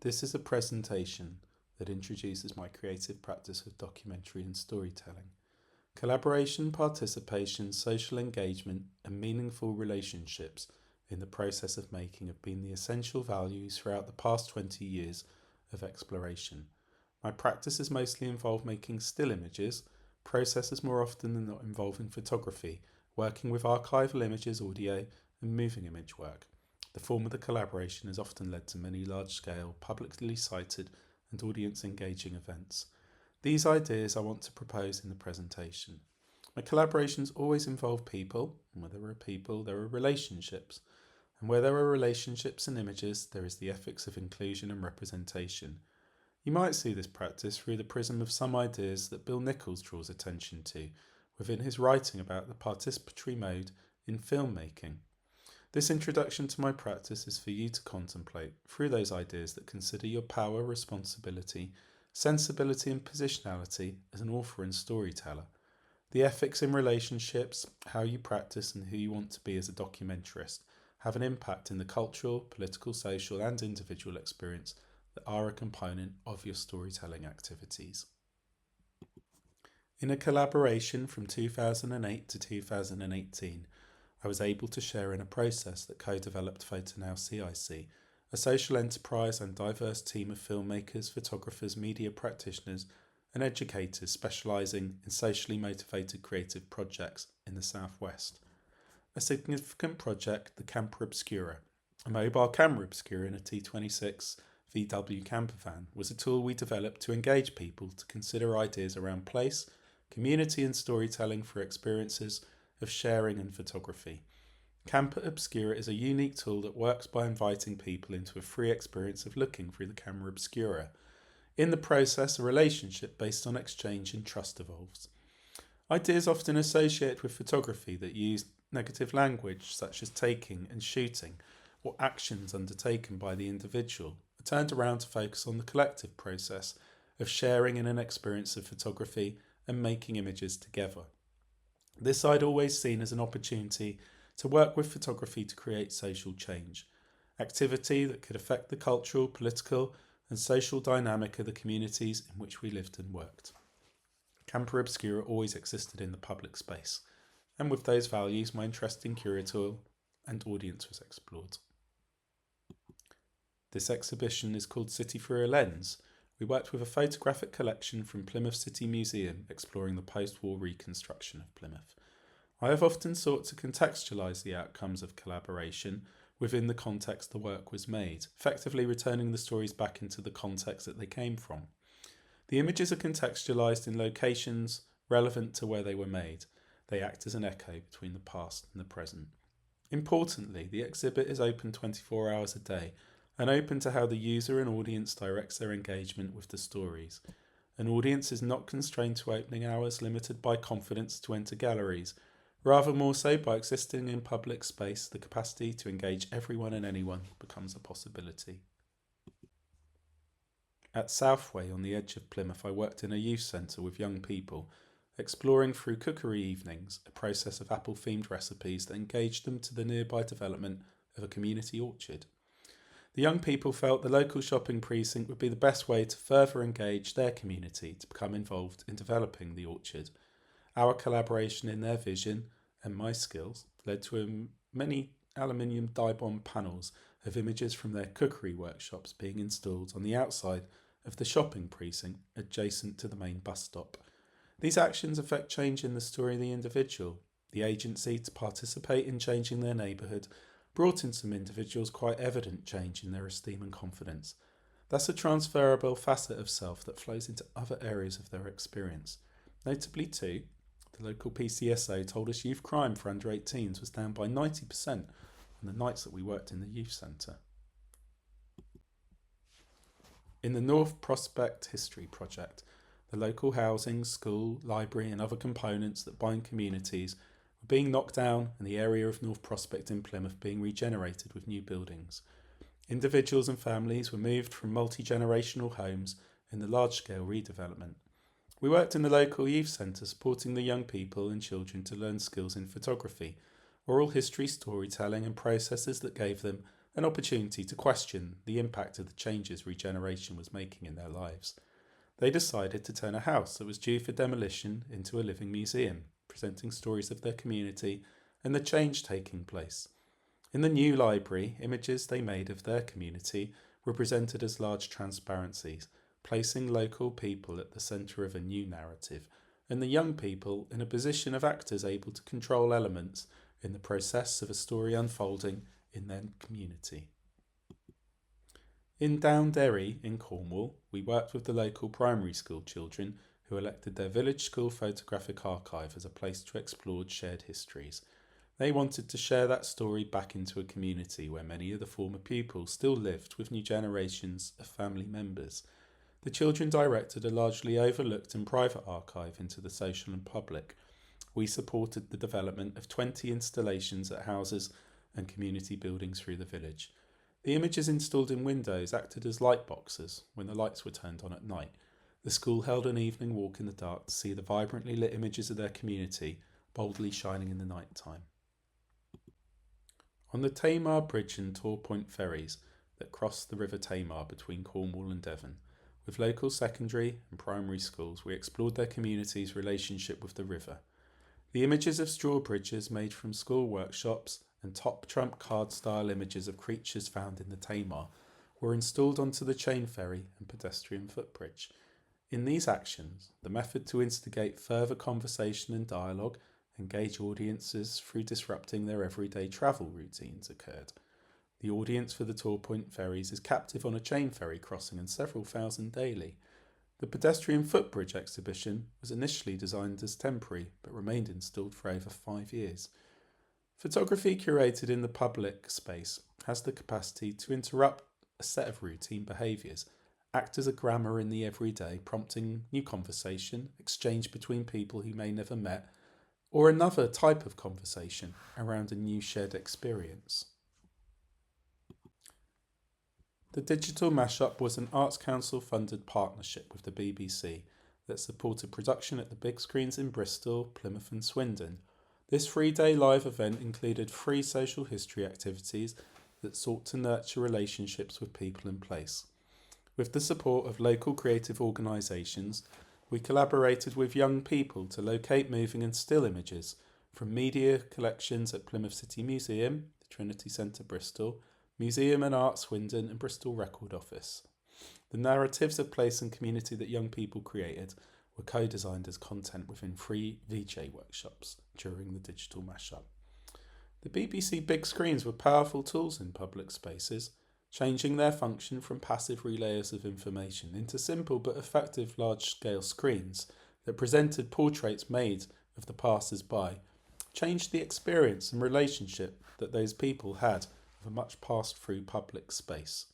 This is a presentation that introduces my creative practice of documentary and storytelling. Collaboration, participation, social engagement, and meaningful relationships in the process of making have been the essential values throughout the past 20 years of exploration. My practice has mostly involved making still images, processes more often than not involving photography, working with archival images, audio, and moving image work. The form of the collaboration has often led to many large-scale, publicly cited and audience-engaging events. These ideas I want to propose in the presentation. My collaborations always involve people, and where there are people, there are relationships. And where there are relationships and images, there is the ethics of inclusion and representation. You might see this practice through the prism of some ideas that Bill Nichols draws attention to within his writing about the participatory mode in filmmaking. This introduction to my practice is for you to contemplate through those ideas that consider your power, responsibility, sensibility and positionality as an author and storyteller, the ethics in relationships, how you practice and who you want to be as a documentarist have an impact in the cultural, political, social and individual experience that are a component of your storytelling activities. In a collaboration from 2008 to 2018, I was able to share in a process that co-developed PhotoNow CIC, a social enterprise and diverse team of filmmakers, photographers, media practitioners and educators specialising in socially motivated creative projects in the Southwest. A significant project, the Camper Obscura, a mobile camera obscura in a T26 VW camper van, was a tool we developed to engage people to consider ideas around place, community and storytelling for experiences of sharing and photography. Camper Obscura is a unique tool that works by inviting people into a free experience of looking through the camera obscura. In the process, a relationship based on exchange and trust evolves. Ideas often associated with photography that use negative language, such as taking and shooting, or actions undertaken by the individual, are turned around to focus on the collective process of sharing in an experience of photography and making images together. This I'd always seen as an opportunity to work with photography to create social change, activity that could affect the cultural, political and social dynamic of the communities in which we lived and worked. Camper Obscura always existed in the public space, and with those values my interest in curatorial and audience was explored. This exhibition is called City Through a Lens. We worked with a photographic collection from Plymouth City Museum exploring the post-war reconstruction of Plymouth. I have often sought to contextualise the outcomes of collaboration within the context the work was made, effectively returning the stories back into the context that they came from. The images are contextualised in locations relevant to where they were made. They act as an echo between the past and the present. Importantly, the exhibit is open 24 hours a day and open to how the user and audience directs their engagement with the stories. An audience is not constrained to opening hours limited by confidence to enter galleries, rather more so by existing in public space, the capacity to engage everyone and anyone becomes a possibility. At Southway on the edge of Plymouth, I worked in a youth centre with young people, exploring through cookery evenings, a process of apple-themed recipes that engaged them to the nearby development of a community orchard. The young people felt the local shopping precinct would be the best way to further engage their community to become involved in developing the orchard. Our collaboration in their vision and my skills led to many aluminium dye-bond panels of images from their cookery workshops being installed on the outside of the shopping precinct adjacent to the main bus stop. These actions affect change in the story of the individual. The agency to participate in changing their neighbourhood brought in some individuals quite evident change in their esteem and confidence. That's a transferable facet of self that flows into other areas of their experience. Notably too, the local PCSO told us youth crime for under 18s was down by 90% on the nights that we worked in the youth centre. In the North Prospect History Project, the local housing, school, library and other components that bind communities were being knocked down and the area of North Prospect in Plymouth being regenerated with new buildings. Individuals and families were moved from multi-generational homes in the large-scale redevelopment. We worked in the local youth centre supporting the young people and children to learn skills in photography, oral history, storytelling and processes that gave them an opportunity to question the impact of the changes regeneration was making in their lives. They decided to turn a house that was due for demolition into a living museum, presenting stories of their community and the change taking place. In the new library, images they made of their community were presented as large transparencies, placing local people at the centre of a new narrative, and the young people in a position of actors able to control elements in the process of a story unfolding in their community. In Downderry in Cornwall, we worked with the local primary school children who elected their village school photographic archive as a place to explore shared histories. They wanted to share that story back into a community where many of the former pupils still lived with new generations of family members. The children directed a largely overlooked and private archive into the social and public. We supported the development of 20 installations at houses and community buildings through the village. The images installed in windows acted as light boxes when the lights were turned on at night. The school held an evening walk in the dark to see the vibrantly lit images of their community boldly shining in the night time. On the Tamar Bridge and Tor Point ferries that cross the River Tamar between Cornwall and Devon, with local secondary and primary schools, we explored their community's relationship with the river. The images of straw bridges made from school workshops and top trump card style images of creatures found in the Tamar were installed onto the chain ferry and pedestrian footbridge. In these actions, the method to instigate further conversation and dialogue, engage audiences through disrupting their everyday travel routines occurred. The audience for the Tor Point ferries is captive on a chain ferry crossing and several thousand daily. The pedestrian footbridge exhibition was initially designed as temporary but remained installed for over 5 years. Photography curated in the public space has the capacity to interrupt a set of routine behaviours, act as a grammar in the everyday, prompting new conversation, exchange between people who may never met, or another type of conversation around a new shared experience. The Digital Mashup was an Arts Council funded partnership with the BBC that supported production at the big screens in Bristol, Plymouth and Swindon. This 3-day live event included 3 social history activities that sought to nurture relationships with people and place. With the support of local creative organisations, we collaborated with young people to locate moving and still images from media collections at Plymouth City Museum, the Trinity Centre Bristol, Museum and Art Swindon and Bristol Record Office. The narratives of place and community that young people created were co-designed as content within 3 VJ workshops during the Digital Mashup. The BBC big screens were powerful tools in public spaces, changing their function from passive relayers of information into simple but effective large-scale screens that presented portraits made of the passers-by, changed the experience and relationship that those people had of a much passed-through public space.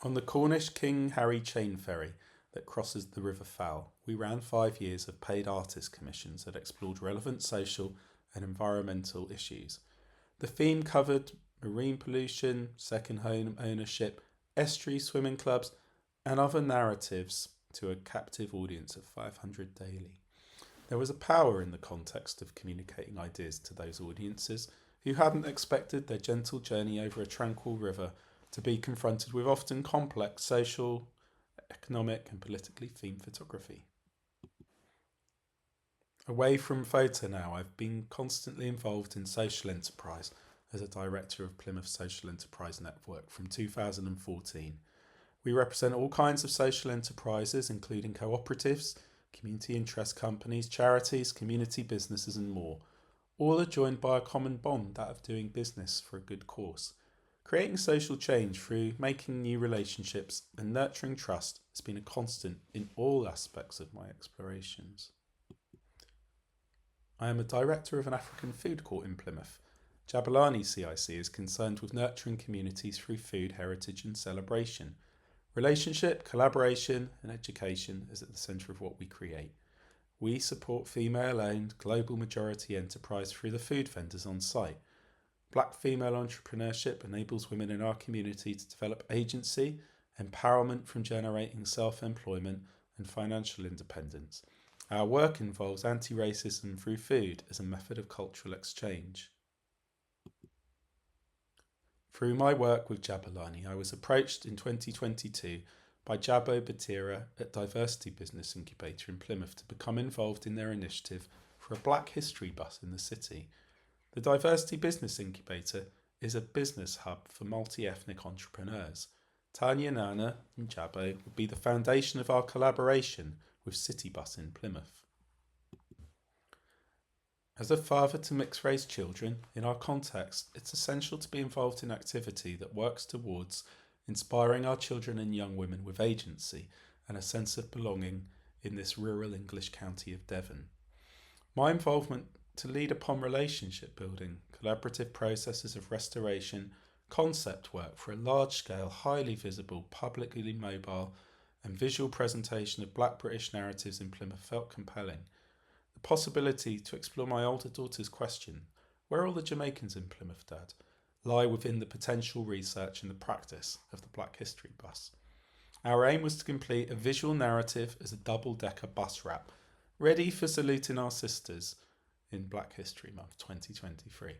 On the Cornish King Harry chain ferry that crosses the River Fowl, we ran 5 years of paid artist commissions that explored relevant social and environmental issues. The theme covered marine pollution, second home ownership, estuary swimming clubs, and other narratives to a captive audience of 500 daily. There was a power in the context of communicating ideas to those audiences who hadn't expected their gentle journey over a tranquil river to be confronted with often complex social, economic and politically themed photography. Away from photo now, I've been constantly involved in social enterprise as a director of Plymouth Social Enterprise Network from 2014. We represent all kinds of social enterprises, including cooperatives, community interest companies, charities, community businesses and more. All are joined by a common bond, that of doing business for a good cause. Creating social change through making new relationships and nurturing trust has been a constant in all aspects of my explorations. I am a director of an African food court in Plymouth. Jabulani CIC is concerned with nurturing communities through food, heritage and celebration. Relationship, collaboration and education is at the centre of what we create. We support female-owned, global majority enterprise through the food vendors on site. Black female entrepreneurship enables women in our community to develop agency, empowerment from generating self-employment and financial independence. Our work involves anti-racism through food as a method of cultural exchange. Through my work with Jabulani, I was approached in 2022 by Jabo Batira at Diversity Business Incubator in Plymouth to become involved in their initiative for a Black History bus in the city. The Diversity Business Incubator is a business hub for multi-ethnic entrepreneurs. Tanya Nana and Jabo will be the foundation of our collaboration with Citybus in Plymouth. As a father to mixed-race children, in our context, it's essential to be involved in activity that works towards inspiring our children and young women with agency and a sense of belonging in this rural English county of Devon. My involvement to lead upon relationship building, collaborative processes of restoration, concept work for a large-scale, highly visible, publicly mobile and visual presentation of Black British narratives in Plymouth felt compelling. The possibility to explore my older daughter's question, where are all the Jamaicans in Plymouth, Dad, lie within the potential research and the practice of the Black History bus. Our aim was to complete a visual narrative as a double-decker bus wrap, ready for saluting our sisters in Black History Month 2023.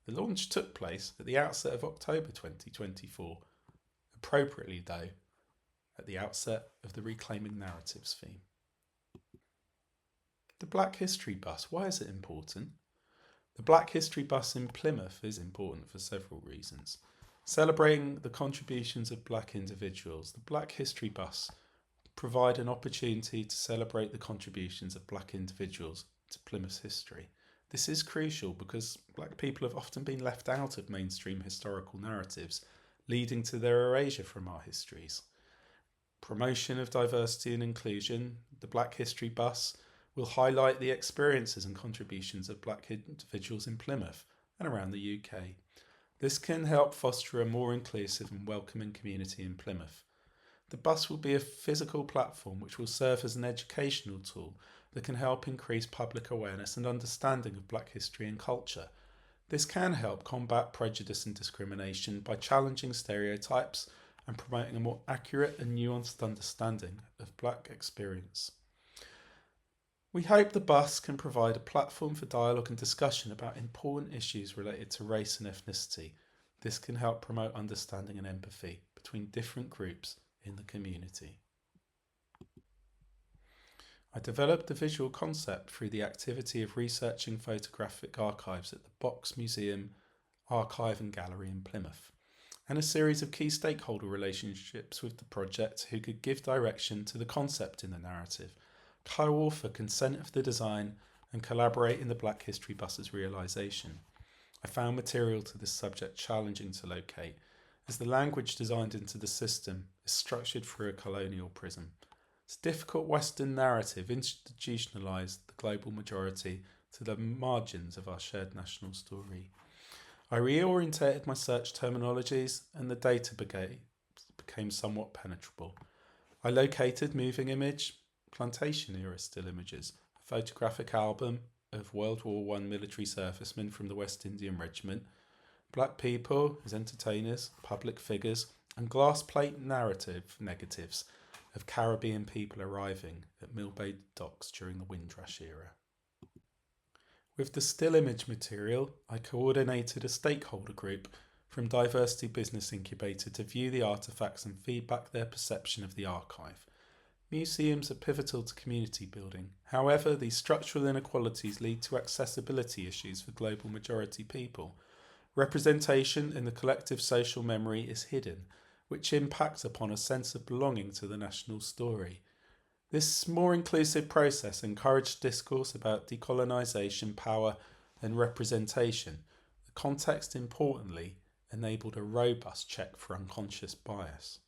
The launch took place at the outset of October 2024, appropriately though, at the outset of the Reclaiming Narratives theme. The Black History bus, why is it important? The Black History bus in Plymouth is important for several reasons. Celebrating the contributions of Black individuals, the Black History bus provide an opportunity to celebrate the contributions of Black individuals to Plymouth's history. This is crucial because Black people have often been left out of mainstream historical narratives, leading to their erasure from our histories. Promotion of diversity and inclusion, the Black History bus will highlight the experiences and contributions of Black individuals in Plymouth and around the UK. This can help foster a more inclusive and welcoming community in Plymouth. The bus will be a physical platform which will serve as an educational tool that can help increase public awareness and understanding of Black history and culture. This can help combat prejudice and discrimination by challenging stereotypes and promoting a more accurate and nuanced understanding of Black experience. We hope the bus can provide a platform for dialogue and discussion about important issues related to race and ethnicity. This can help promote understanding and empathy between different groups in the community. I developed the visual concept through the activity of researching photographic archives at the Box Museum, Archive and Gallery in Plymouth, and a series of key stakeholder relationships with the project who could give direction to the concept in the narrative, co-author consent of the design and collaborate in the Black History bus's realisation. I found material to this subject challenging to locate, as the language designed into the system is structured through a colonial prism. This difficult Western narrative institutionalised the global majority to the margins of our shared national story. I reorientated my search terminologies and the data became somewhat penetrable. I located moving image, plantation era still images, a photographic album of World War I military servicemen from the West Indian Regiment, Black people as entertainers, public figures, and glass plate narrative negatives of Caribbean people arriving at Millbay docks during the Windrush era. With the still image material, I coordinated a stakeholder group from Diversity Business Incubator to view the artefacts and feedback their perception of the archive. Museums are pivotal to community building. However, these structural inequalities lead to accessibility issues for global majority people. Representation in the collective social memory is hidden, which impacts upon a sense of belonging to the national story. This more inclusive process encouraged discourse about decolonisation, power and representation. The context, importantly, enabled a robust check for unconscious bias.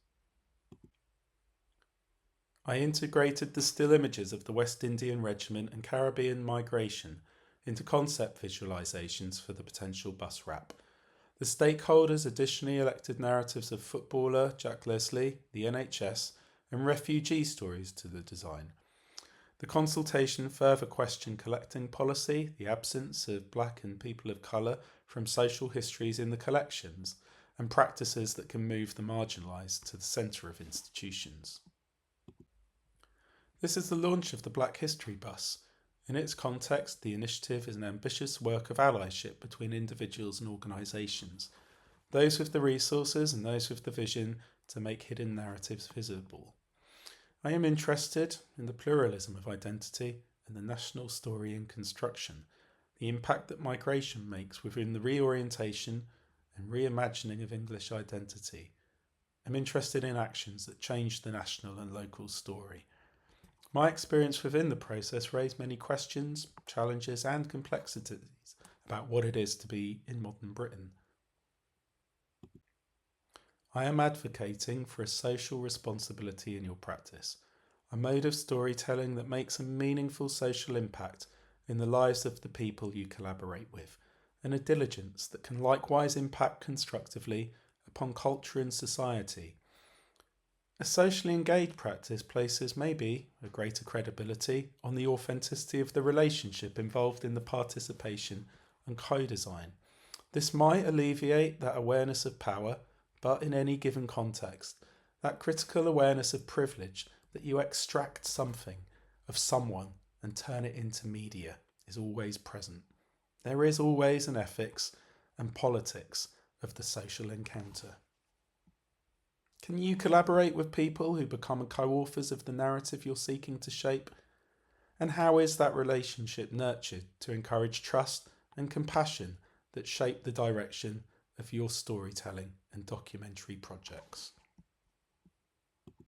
I integrated the still images of the West Indian Regiment and Caribbean migration into concept visualisations for the potential bus wrap. The stakeholders additionally elected narratives of footballer Jack Leslie, the NHS, and refugee stories to the design. The consultation further questioned collecting policy, the absence of Black and people of colour from social histories in the collections, and practices that can move the marginalised to the centre of institutions. This is the launch of the Black History Bus. In its context, the initiative is an ambitious work of allyship between individuals and organisations. those with the resources and those with the vision to make hidden narratives visible. I am interested in the pluralism of identity and the national story in construction, the impact that migration makes within the reorientation and reimagining of English identity. I'm interested in actions that change the national and local story. My experience within the process raised many questions, challenges, and complexities about what it is to be in modern Britain. I am advocating for a social responsibility in your practice, a mode of storytelling that makes a meaningful social impact in the lives of the people you collaborate with, and a diligence that can likewise impact constructively upon culture and society. A socially engaged practice places maybe a greater credibility on the authenticity of the relationship involved in the participation and co-design. This might alleviate that awareness of power, but in any given context, that critical awareness of privilege that you extract something of someone and turn it into media is always present. There is always an ethics and politics of the social encounter. Can you collaborate with people who become co-authors of the narrative you're seeking to shape? And how is that relationship nurtured to encourage trust and compassion that shape the direction of your storytelling and documentary projects?